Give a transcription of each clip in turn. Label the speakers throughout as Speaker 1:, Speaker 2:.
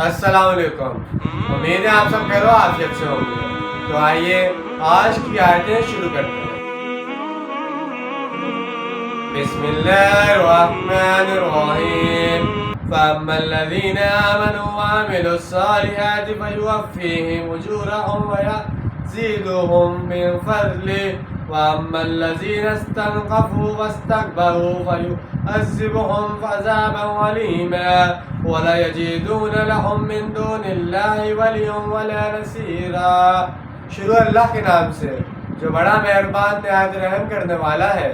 Speaker 1: السلام علیکم، امید ہے آپ سب خیر و عافیت سے ہوں گے۔ تو آئیے آج کی آیتیں شروع کرتے ہیں۔ بسم اللہ الرحمن الرحیم۔ فَأَمَّا الَّذِينَ آمَنُوا وَعَمِلُوا الصَّالِحَاتِ فَيُوَفِّيهِمْ أُجُورَهُمْ وَيَزِيدُهُم مِّن فَضْلِهِ وَأَمَّا الَّذِينَ اسْتَنكَفُوا وَاسْتَكْبَرُوا فَيُعَذِّبُهُمْ عَذَابًا أَلِيمًا وَلَا يَجِدُونَ لَهُم مِّن دُونِ اللَّهِ وَلِيًّا وَلَا نَصِيرًا۔ شروع اللہ کے نام سے جو بڑا مہربان نہایت رحم کرنے والا ہے۔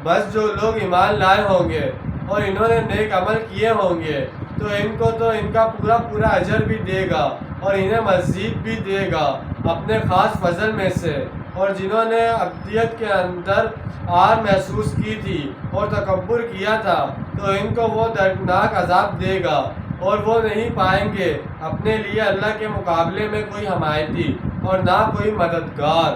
Speaker 1: بس جو لوگ ایمان لائے ہوں گے اور انہوں نے نیک عمل کیے ہوں گے تو ان کو تو ان کا پورا اجر بھی دے گا اور انہیں مزید بھی دے گا اپنے خاص فضل میں سے۔ اور جنہوں نے ابدیت کے اندر آر محسوس کی تھی اور تکبر کیا تھا تو ان کو وہ دردناک عذاب دے گا اور وہ نہیں پائیں گے اپنے لیے اللہ کے مقابلے میں کوئی حمایتی اور نہ کوئی مددگار۔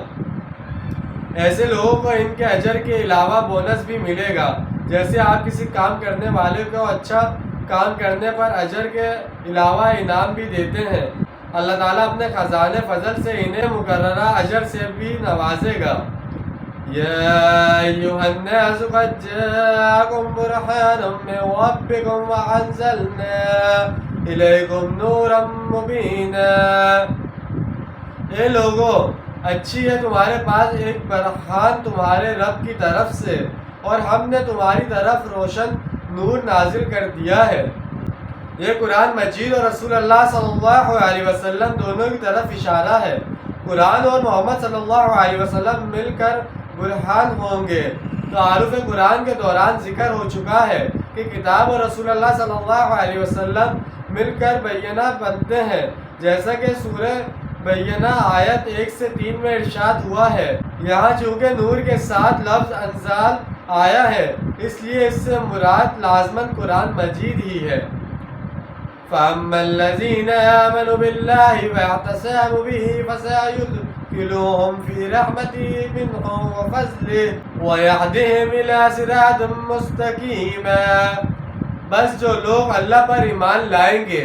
Speaker 1: ایسے لوگوں کو ان کے اجر کے علاوہ بونس بھی ملے گا، جیسے آپ کسی کام کرنے والے کو اچھا کام کرنے پر اجر کے علاوہ انعام بھی دیتے ہیں۔ اللہ تعالیٰ اپنے خزانے فضل سے انہیں مقررہ اجر سے بھی نوازے گا۔ یا ایھا الناس قد جاءکم برہان من ربکم وانزلنا الیکم نورا مبینا۔ اے لوگو، اچھی ہے تمہارے پاس ایک برہان تمہارے رب کی طرف سے اور ہم نے تمہاری طرف روشن نور نازل کر دیا ہے۔ یہ قرآن مجید اور رسول اللہ صلی اللہ علیہ وسلم دونوں کی طرف اشارہ ہے۔ قرآن اور محمد صلی اللہ علیہ وسلم مل کر برہان ہوں گے۔ تعارف قرآن کے دوران ذکر ہو چکا ہے کہ کتاب اور رسول اللہ صلی اللہ علیہ وسلم مل کر بینہ بنتے ہیں، جیسا کہ سورہ بینہ آیت 1 سے 3 میں ارشاد ہوا ہے۔ یہاں چونکہ نور کے ساتھ لفظ انزال آیا ہے اس لیے اس سے مراد لازماً قرآن مجید ہی ہے۔ فَأَمَّا الَّذِينَ آمَنُوا بِاللَّهِ وَاعْتَصَمُوا بِهِ فَسَيُدْخِلُهُمْ فِي رَحْمَةٍ مِّنْهُ وَفَضْلٍ وَيَهْدِيهِمْ إِلَىٰ صِرَاطٍ مُّسْتَقِيمٍ۔ بس جو لوگ اللہ پر ایمان لائیں گے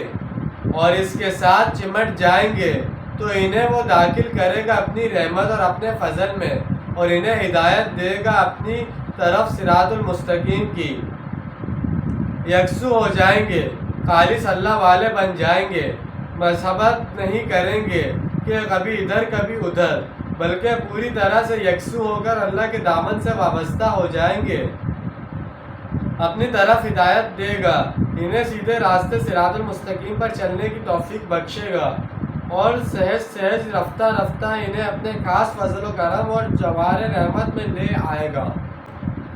Speaker 1: اور اس کے ساتھ چمٹ جائیں گے تو انہیں وہ داخل کرے گا اپنی رحمت اور اپنے فضل میں اور انہیں ہدایت دے گا اپنی طرف صراط المستقیم کی۔ یکسو ہو جائیں گے، خالص اللہ والے بن جائیں گے، مذہبت نہیں کریں گے کہ کبھی ادھر کبھی ادھر، بلکہ پوری طرح سے یکسو ہو کر اللہ کے دامن سے وابستہ ہو جائیں گے۔ اپنی طرف ہدایت دے گا، انہیں سیدھے راستے صراط المستقیم پر چلنے کی توفیق بخشے گا اور سہج سہج رفتہ رفتہ انہیں اپنے خاص فضل و کرم اور جوار رحمت میں لے آئے گا۔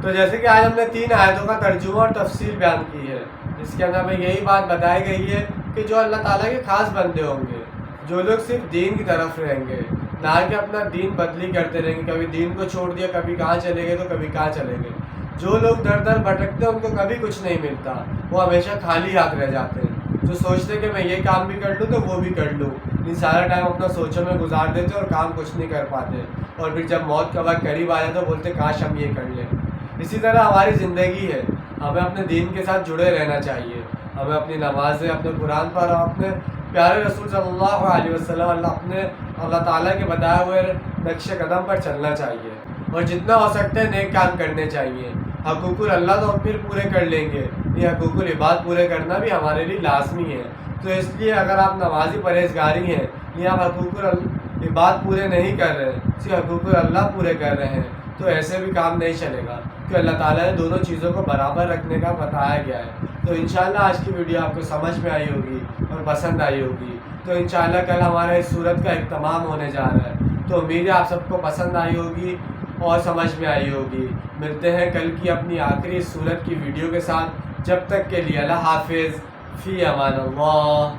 Speaker 1: تو جیسے کہ آج ہم نے 3 آیتوں کا ترجمہ اور تفسیر بیان کی ہے، اس کے اندر ہمیں یہی بات بتائی گئی ہے کہ جو اللہ تعالیٰ کے خاص بندے ہوں گے، جو لوگ صرف دین کی طرف رہیں گے، نہ کہ اپنا دین بدلی کرتے رہیں گے، کبھی دین کو چھوڑ دیا، کبھی کہاں چلے گئے تو کبھی کہاں چلے گئے۔ جو لوگ در در بھٹکتے ہیں ان کو کبھی کچھ نہیں ملتا، وہ ہمیشہ خالی ہاتھ رہ جاتے ہیں۔ جو سوچتے کہ میں یہ کام بھی کر لوں تو وہ بھی کر لوں، یہ سارا ٹائم اپنا سوچوں میں گزار دیتے اور کام کچھ نہیں کر پاتے، اور پھر جب موت کا وقت قریب آ جاتا تو بولتے کاش ہم یہ کر لیں۔ اسی طرح ہماری زندگی ہے، ہمیں اپنے دین کے ساتھ جڑے رہنا چاہیے، ہمیں اپنی نمازیں اپنے قرآن پر اور اپنے پیارے رسول صلی اللہ علیہ وسلم اللہ تعالیٰ کے بتائے ہوئے نقش قدم پر چلنا چاہیے، اور جتنا ہو سکتا ہے نیک کام کرنے چاہیے۔ حقوق اللہ تو ہم پھر پورے کر لیں گے، یہ حقوق العباد پورے کرنا بھی ہمارے لیے لازمی ہے۔ تو اس لیے اگر آپ نمازی پرہیزگاری ہیں یا آپ حقوق العباد پورے نہیں کر رہے، صرف حقوق اللہ پورے کر رہے ہیں، تو ایسے بھی کام نہیں چلے گا، کہ اللہ تعالیٰ نے دونوں چیزوں کو برابر رکھنے کا بتایا گیا ہے۔ تو انشاءاللہ آج کی ویڈیو آپ کو سمجھ میں آئی ہوگی اور پسند آئی ہوگی۔ تو انشاءاللہ کل ہمارا اس سورت کا اختتام ہونے جا رہا ہے، تو امید ہے آپ سب کو پسند آئی ہوگی اور سمجھ میں آئی ہوگی۔ ملتے ہیں کل کی اپنی آخری سورت کی ویڈیو کے ساتھ، جب تک کے لیے اللہ حافظ، فی امان اللہ۔